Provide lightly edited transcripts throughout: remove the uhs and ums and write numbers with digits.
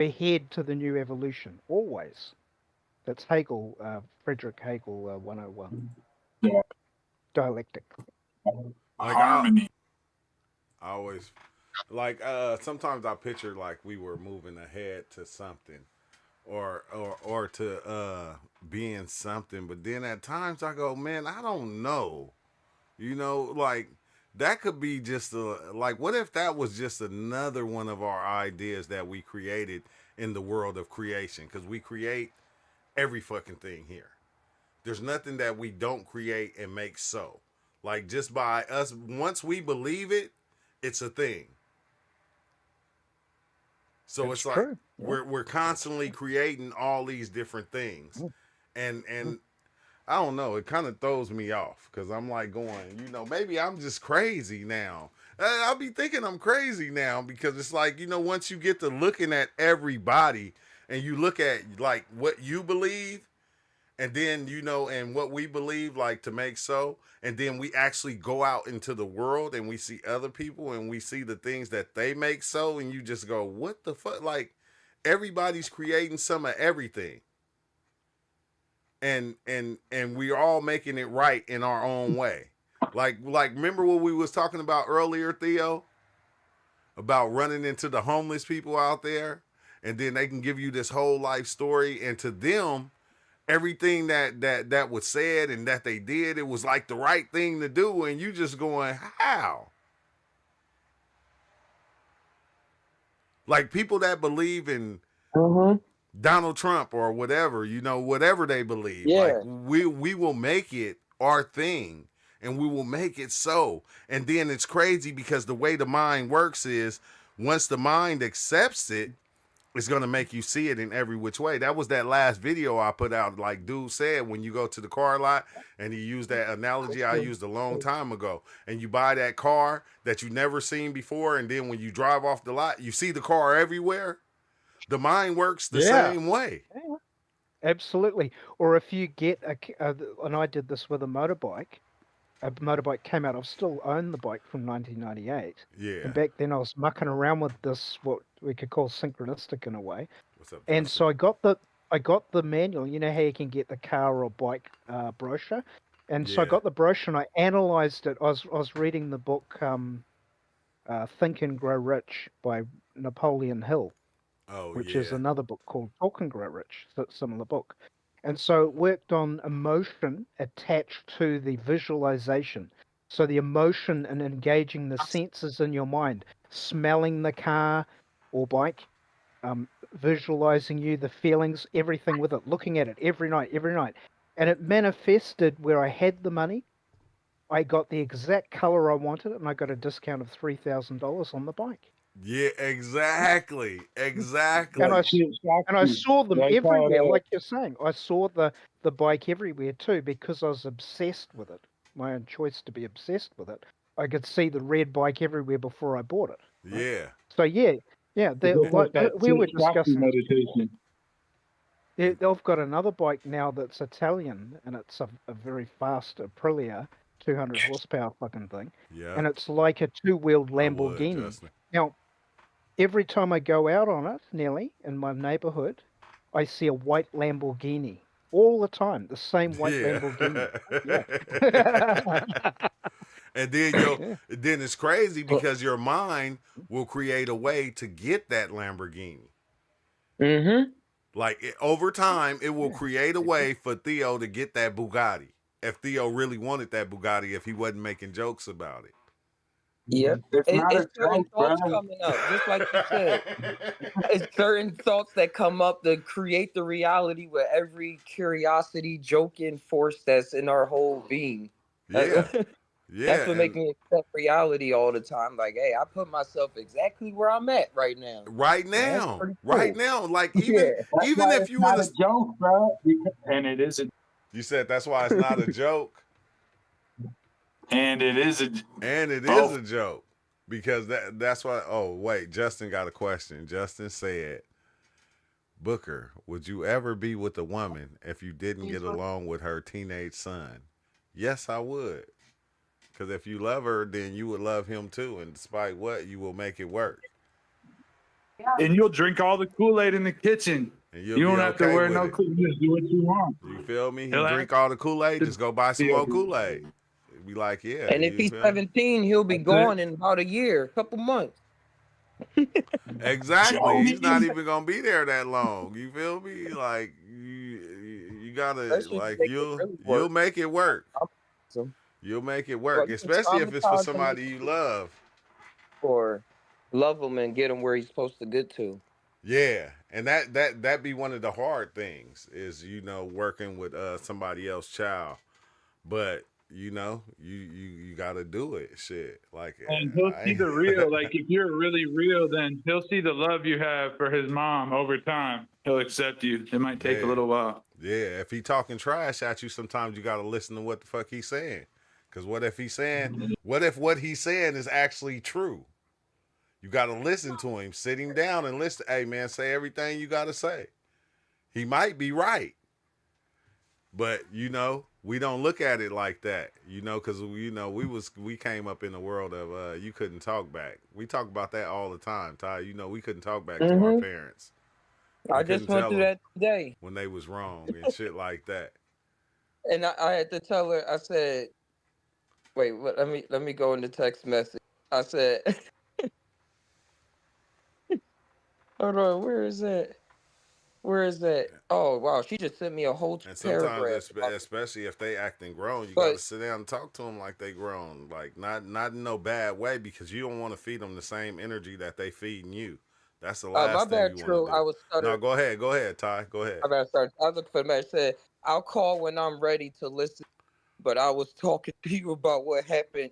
ahead to the new evolution, always. That's Hegel, Frederick Hegel, 101, Yeah. dialectic. Like I Harmony. I always like sometimes I picture like we were moving ahead to something or to being something, but then at times I go, man, I don't know. You know, like that could be just a like what if that was just another one of our ideas that we created in the world of creation, cuz we create every fucking thing here. There's nothing that we don't create and make so. Like just by us once we believe it, it's a thing. So It's it's like true. Yeah. we're constantly creating all these different things. Mm, mm. And I don't know, it kind of throws me off cuz I'm like going, maybe I'm just crazy now. I'll be thinking I'm crazy now because it's like, once you get to looking at everybody and you look at like what you believe and then and what we believe like to make so, and then we actually go out into the world and we see other people and we see the things that they make so, and you just go, what the fuck, like everybody's creating some of everything, and we're all making it right in our own way. Like remember what we was talking about earlier, Theo, about running into the homeless people out there, and then they can give you this whole life story, and to them everything that was said and that they did, it was like the right thing to do, and you just going, how? Like people that believe in Mm-hmm. Donald Trump or whatever, whatever they believe, like Yeah. we will make it our thing and we will make it so. And then it's crazy because the way the mind works is once the mind accepts it, it's gonna make you see it in every which way. That was that last video I put out. Like dude said, when you go to the car lot, and he used that analogy I used a long time ago, and you buy that car that you never seen before, and then when you drive off the lot, you see the car everywhere. The mind works the Yeah. same way. Yeah, absolutely. Or if you get and I did this with a motorbike came out. I've still owned the bike from 1998, Yeah. and back then I was mucking around with this, what we could call synchronistic in a way. What's up, And Justin? so I got the manual. You know how you can get the car or bike brochure, and so I Yeah. got the brochure and I analyzed it. I was reading the book Think and Grow Rich by Napoleon Hill, Oh which is yeah. another book called Talk and Grow Rich, so it's a similar book. And so it worked on emotion attached to the visualization. So the emotion and engaging the senses in your mind, smelling the car or bike, visualizing you, the feelings, everything with it, looking at it every night. And it manifested where I had the money. I got the exact color I wanted, and I got a discount of $3,000 on the bike. Yeah. Exactly. And I Exactly. and I saw them They call everywhere, that like you're saying. I saw the bike everywhere too because I was obsessed with it. My own choice to be obsessed with it. I could see the red bike everywhere before I bought it. Right. Yeah. So yeah, yeah. to go Like put that we were Shakti discussing. meditation. They've got another bike now that's Italian, and it's a very fast Aprilia, 200 horsepower fucking thing, Yeah. and it's like a two-wheeled I would, Lamborghini. Justin. Now, every time I go out on it, nearly in my neighborhood, I see a white Lamborghini all the time. The same white Yeah. Lamborghini. Yeah. And then Yeah. then it's crazy Well, because your mind will create a way to get that Lamborghini. mm-hmm. Like over time, it will Yeah. create a way for Theo to get that Bugatti. If Theo really wanted that Bugatti, if he wasn't making jokes about it. Yep. It's not a It's certain joke, bro. thoughts coming up, just like you said. It's certain thoughts that come up that create the reality with every curiosity, joking force that's in our whole being. Yeah, That- yeah, That's what makes and me accept reality all the time. Like, hey, I put myself exactly where I'm at right now. That's pretty right cool. now, like Yeah. That's even why if it's you in not a, a joke, bro. And it is a you said that's why it's not a joke, and it is a and it is both. a joke because that's why. Oh wait, Justin got a question. Justin said, Booker, would you ever be with a woman if you didn't get along with her teenage son? Yes, I would. Because if you love her, then you would love him too. And despite what, you will make it work. And you'll drink all the Kool-Aid in the kitchen. And you'll You be don't have to okay wear with no it. clothes. Just do what you want. You feel me? He'll You drink all the Kool-Aid, to just go buy some be more okay. Kool-Aid. Be like, yeah. And if you he's feel me? 17, he'll be That's gone in about a year, a couple months. Exactly. Joey. He's not even gonna be there that long. You feel me? Like you gotta Let's just like make it really you'll work. make it work. So, You'll make it well, work, you can especially if it's for traumatize him somebody you love. or love him and get him where he's supposed to get to. Yeah, and that be one of the hard things is working with somebody else's child, but you got to do it. Shit, like And he'll see the real. Like if you're really real, then he'll see the love you have for his mom over time. He'll accept you. It might take a little while. Yeah, if he talking trash at you, sometimes you got to listen to what the fuck he's saying. Because what if what he's saying is actually true? You got to listen to him, sit him down and listen. Hey, man, say everything you got to say. He might be right. But, we don't look at it like that, because, we came up in the world of you couldn't talk back. We talk about that all the time, Ty. We couldn't talk back to our parents. I just went through that today. When they was wrong and shit like that. And I had to tell her, I said, wait, let me go in the text message. I said, hold on, where is that? Where is that? Oh, wow, she just sent me a whole And paragraph. sometimes, especially if they acting grown, you got to sit down and talk to them like they grown. Like, not in no bad way, because you don't want to feed them the same energy that they feeding you. That's the last my thing bad, you True. want to do. I was stuttering. No, go ahead, Ty. Go ahead. My bad, sorry. I was looking for the message. Said, I'll call when I'm ready to listen, but I was talking to you about what happened.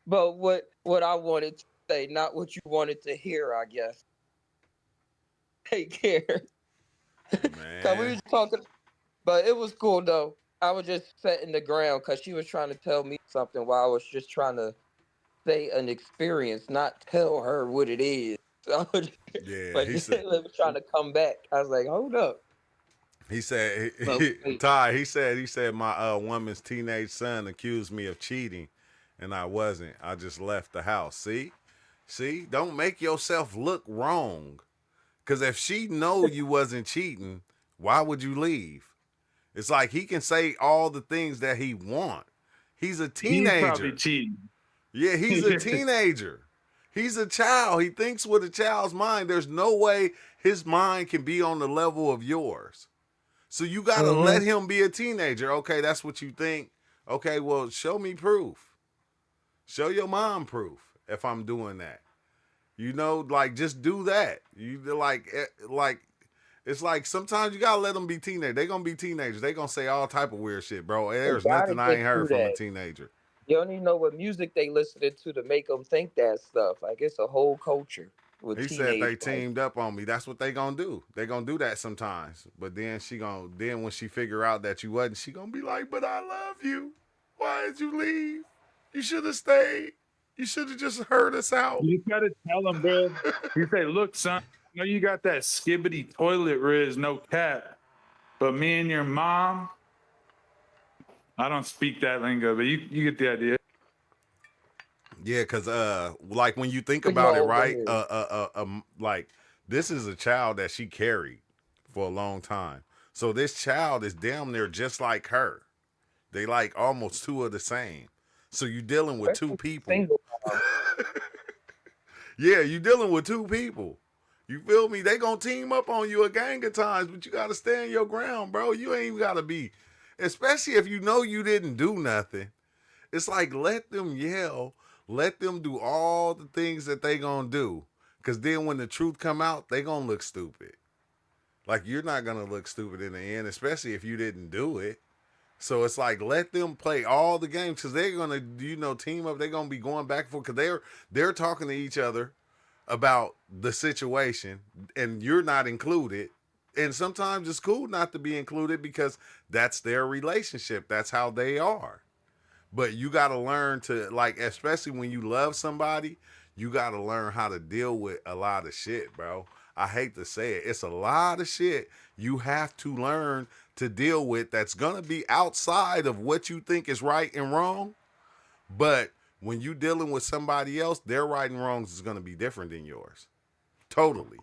But what I wanted to say, not what you wanted to hear, I guess. Take care. Cause we was talking, but it was cool though. I was just setting the ground because she was trying to tell me something while I was just trying to say an experience, not tell her what it is. So I was was trying to come back. I was like, hold up. He said, Ty, he said my woman's teenage son accused me of cheating, and I wasn't. I just left the house. See, don't make yourself look wrong. Because if she know you wasn't cheating, why would you leave? It's like he can say all the things that he want. He's a teenager. He's probably cheating. Yeah, he's a teenager. He's a child. He thinks with a child's mind. There's no way his mind can be on the level of yours. So you got to let him be a teenager. Okay, that's what you think. Okay, well, show me proof. Show your mom proof if I'm doing that. Just do that. It's like sometimes you gotta let them be teenagers. They're gonna be teenagers. They're gonna say all type of weird shit, bro. There's nothing I ain't heard from a teenager. You don't even know what music they listening to make them think that stuff. Like it's a whole culture. He said they teamed up on me. That's what they gonna do. They gonna do that sometimes. But then when she figure out that you wasn't, she gonna be like, but I love you. Why did you leave? You should have stayed. You should have just heard us out. You gotta tell him, bro. You say, look, son, I know you got that skibbity toilet riz, no cap. But me and your mom, I don't speak that lingo, but you get the idea. Yeah, because like when you think about it, right? Like this is a child that she carried for a long time. So this child is damn near just like her. They like almost two of the same. So you dealing with two people. Yeah, you dealing with two people. You feel me? They gonna team up on you a gang of times, but you gotta stand your ground, bro. You ain't even gotta be, especially if you know you didn't do nothing. It's like let them yell, let them do all the things that they gonna do. Cause then when the truth come out, they gonna look stupid. Like you're not gonna look stupid in the end, especially if you didn't do it. So it's like let them play all the games because they're gonna, team up. They're gonna be going back and forth because they're talking to each other about the situation, and you're not included. And sometimes it's cool not to be included because that's their relationship. That's how they are. But you gotta learn to especially when you love somebody, you gotta learn how to deal with a lot of shit, bro. I hate to say it. It's a lot of shit you have to learn to deal with that's going to be outside of what you think is right and wrong. But when you dealing with somebody else, their right and wrongs is going to be different than yours. totally.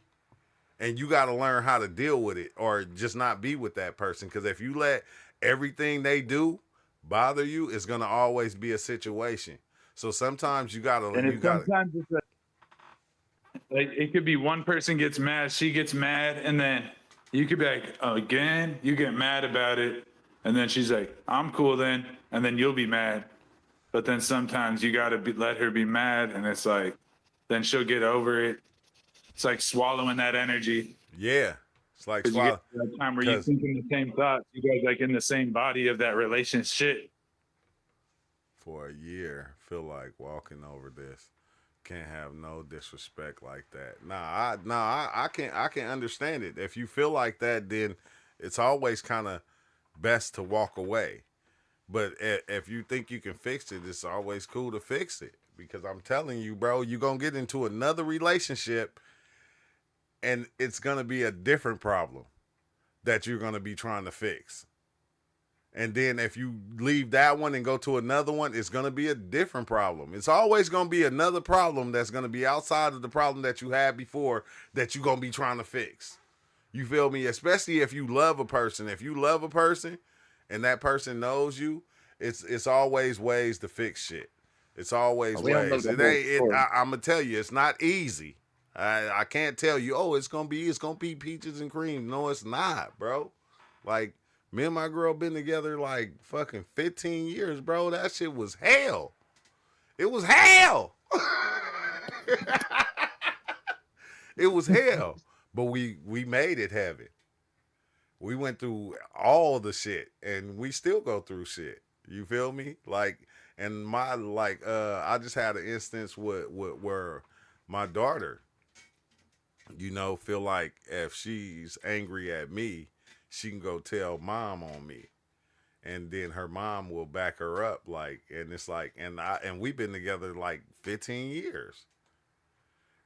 And you got to learn how to deal with it or just not be with that person. Because if you let everything they do bother you, it's going to always be a situation. So sometimes you got to, sometimes it's like it could be one person gets mad, she gets mad, and then you could be like, oh, again, you get mad about it. And then she's like, I'm cool then. And then you'll be mad. But then sometimes you got to let her be mad. And it's like, then she'll get over it. It's like swallowing that energy. yeah. It's like Because you get to that time where you're thinking the same thoughts. You guys like in the same body of that relationship. For a year, feel like walking over this. Can't have no disrespect like that. I can understand it. If you feel like that, then it's always kind of best to walk away. But if you think you can fix it, it's always cool to fix it. Because I'm telling you, bro, you're going to get into another relationship and it's going to be a different problem that you're going to be trying to fix. And then if you leave that one and go to another one, it's going to be a different problem. It's always going to be another problem that's going to be outside of the problem that you had before that you're going to be trying to fix. You feel me? Especially if you love a person. If you love a person and that person knows you, it's always ways to fix shit. It's always ways. I'm going to tell you, it's not easy. I can't tell you, oh, it's going to be peaches and cream. No, it's not, bro. Like, me and my girl been together like fucking 15 years, bro. That shit was hell. It was hell. It was hell. But we made it heaven. We went through all the shit and we still go through shit. You feel me? Like, and I just had an instance where my daughter, feel like if she's angry at me, she can go tell mom on me. And then her mom will back her up. And it's like, and we've been together like 15 years.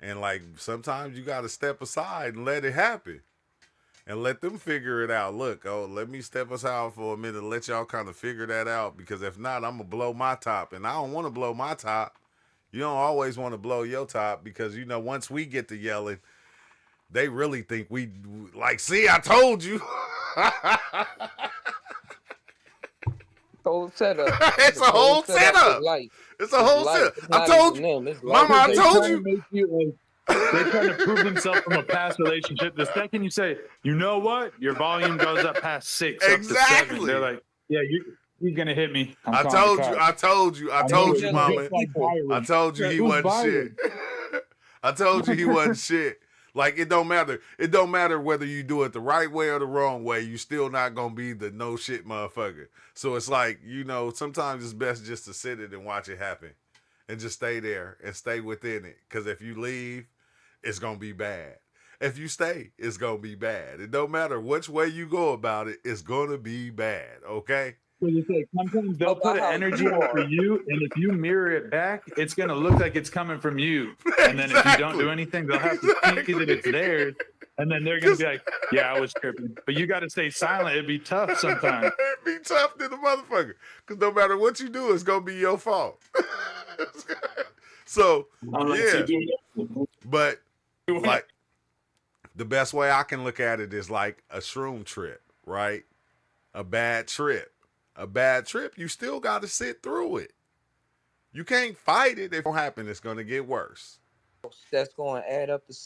And like, sometimes you got to step aside and let it happen and let them figure it out. Look, let me step aside for a minute, let y'all kind of figure that out. Because if not, I'm going to blow my top. And I don't want to blow my top. You don't always want to blow your top because, once we get to yelling, they really think we like, see, I told you. Whole setup. It's a whole setup. It's a whole setup. I told you, Mama. I told you. They're trying to prove themselves from a past relationship. The second you say, you know what, your volume goes up past 6. Exactly. Up to 7. They're like, yeah, he's gonna hit me. I told you, Mama. I told you he wasn't shit. I told you he wasn't shit. Like, it don't matter. It don't matter whether you do it the right way or the wrong way. You still not going to be the no shit motherfucker. So it's like, sometimes it's best just to sit it and watch it happen. And just stay there and stay within it. Because if you leave, it's going to be bad. If you stay, it's going to be bad. It don't matter which way you go about it. It's going to be bad. Okay? So you say sometimes they'll put an energy out for you, and if you mirror it back, it's going to look like it's coming from you. And then if you don't do anything, they'll have to see that it's theirs, and then they're going to be like, yeah, I was tripping. But you got to stay silent. It'd be tough sometimes. It'd be tough to the motherfucker, because no matter what you do, it's going to be your fault. So, yeah. But, like, the best way I can look at it is like a shroom trip, right? A bad trip. A bad trip, you still got to sit through it. You can't fight it. If it don't happen, it's going to get worse. That's going to add up to something.